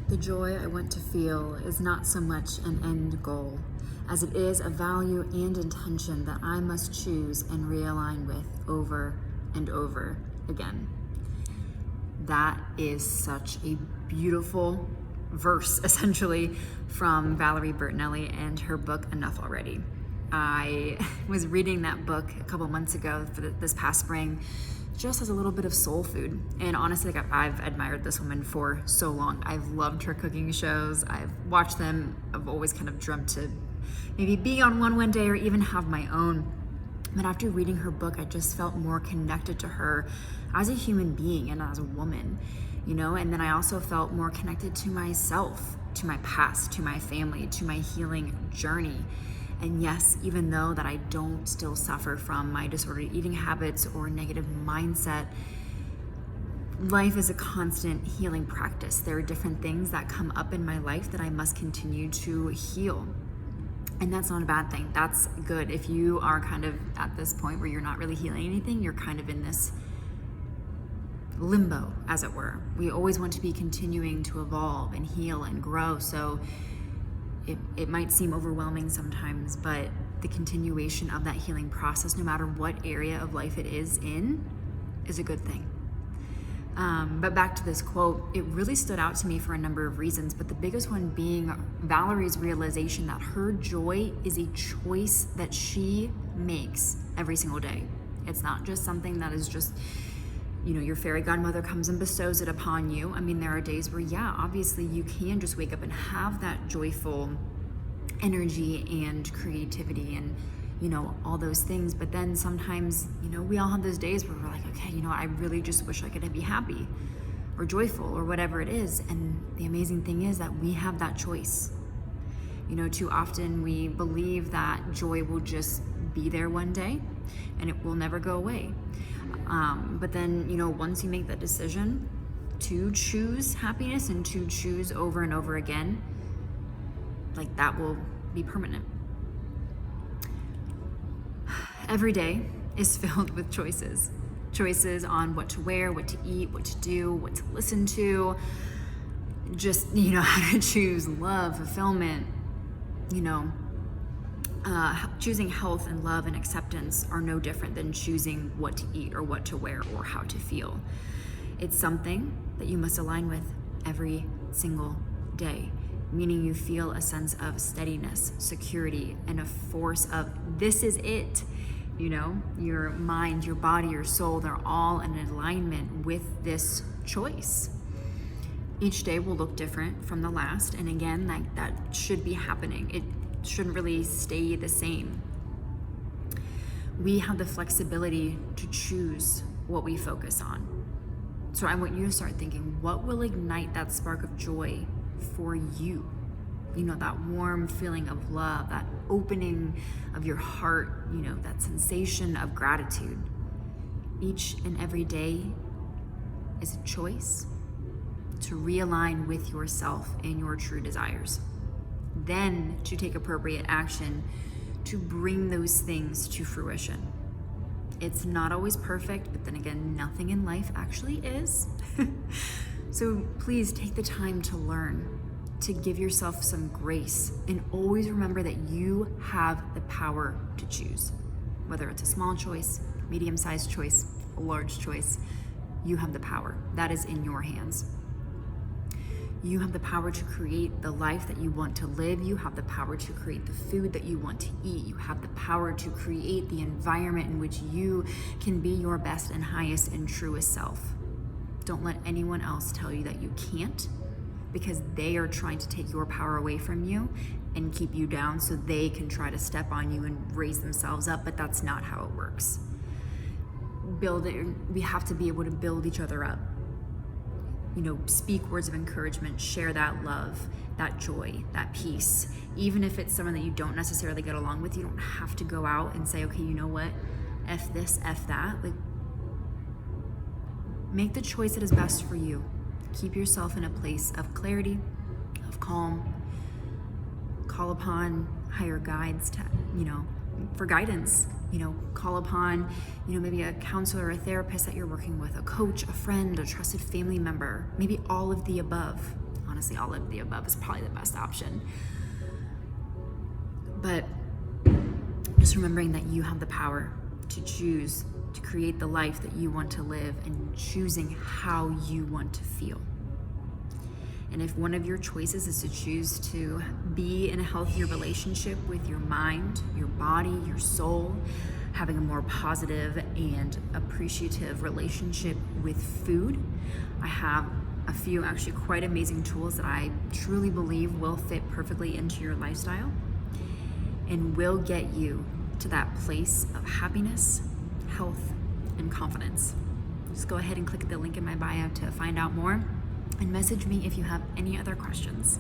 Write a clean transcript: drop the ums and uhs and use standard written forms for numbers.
The joy I want to feel is not so much an end goal as it is a value and intention that I must choose and realign with over and over again. That is such a beautiful verse, essentially, from Valerie Bertinelli and her book, Enough Already. I was reading that book a couple months ago for this past spring, just as a little bit of soul food. And honestly, I've admired this woman for so long. I've loved her cooking shows. I've watched them. I've always kind of dreamt to maybe be on one day or even have my own. But after reading her book, I just felt more connected to her as a human being and as a woman, and then I also felt more connected to myself, to my past, to my family, to my healing journey. And yes, even though that I don't still suffer from my disordered eating habits or negative mindset, life is a constant healing practice. There are different things that come up in my life that I must continue to heal. And that's not a bad thing. That's good. If you are kind of at this point where you're not really healing anything, you're kind of in this limbo, as it were. We always want to be continuing to evolve and heal and grow. So it might seem overwhelming sometimes, but the continuation of that healing process, no matter what area of life it is in, is a good thing. But back to this quote, it really stood out to me for a number of reasons, but the biggest one being Valerie's realization that her joy is a choice that she makes every single day. It's not just something that is just, your fairy godmother comes and bestows it upon you. I mean, there are days where, obviously you can just wake up and have that joyful energy and creativity and all those things. But then sometimes, we all have those days where we're like, okay, I really just wish I could be happy or joyful or whatever it is. And the amazing thing is that we have that choice. Too often we believe that joy will just be there one day and it will never go away. But then, once you make that decision to choose happiness and to choose over and over again, like that will be permanent. Every day is filled with choices. Choices on what to wear, what to eat, what to do, what to listen to. Just, how to choose love, fulfillment, choosing health and love and acceptance are no different than choosing what to eat or what to wear or how to feel. It's something that you must align with every single day, meaning you feel a sense of steadiness, security, and a force of this is it. Your mind, your body, your soul, they're all in alignment with this choice. Each day will look different from the last, and again, that should be happening. It shouldn't really stay the same. We have the flexibility to choose what we focus on. So I want you to start thinking, what will ignite that spark of joy for you? That warm feeling of love, that opening of your heart, that sensation of gratitude. Each and every day is a choice to realign with yourself and your true desires. Then to take appropriate action to bring those things to fruition. It's not always perfect, but then again, nothing in life actually is. So please take the time to learn, to give yourself some grace, and always remember that you have the power to choose. Whether it's a small choice, medium-sized choice, a large choice, you have the power. That is in your hands. You have the power to create the life that you want to live. You have the power to create the food that you want to eat. You have the power to create the environment in which you can be your best and highest and truest self. Don't let anyone else tell you that you can't, because they are trying to take your power away from you and keep you down so they can try to step on you and raise themselves up, but that's not how it works. We have to be able to build each other up. Speak words of encouragement, share that love, that joy, that peace. Even if it's someone that you don't necessarily get along with, you don't have to go out and say, okay, you know what? F this, F that. Make the choice that is best for you. Keep yourself in a place of clarity, of calm. Call upon higher guides for guidance. Call upon, maybe a counselor or a therapist that you're working with, a coach, a friend, a trusted family member, maybe all of the above. honestly, all of the above is probably the best option. But just remembering that you have the power to choose to create the life that you want to live, and choosing how you want to feel. And if one of your choices is to choose to be in a healthier relationship with your mind, your body, your soul, having a more positive and appreciative relationship with food, I have a few actually quite amazing tools that I truly believe will fit perfectly into your lifestyle and will get you to that place of happiness, health, and confidence. Just go ahead and click the link in my bio to find out more, and message me if you have any other questions.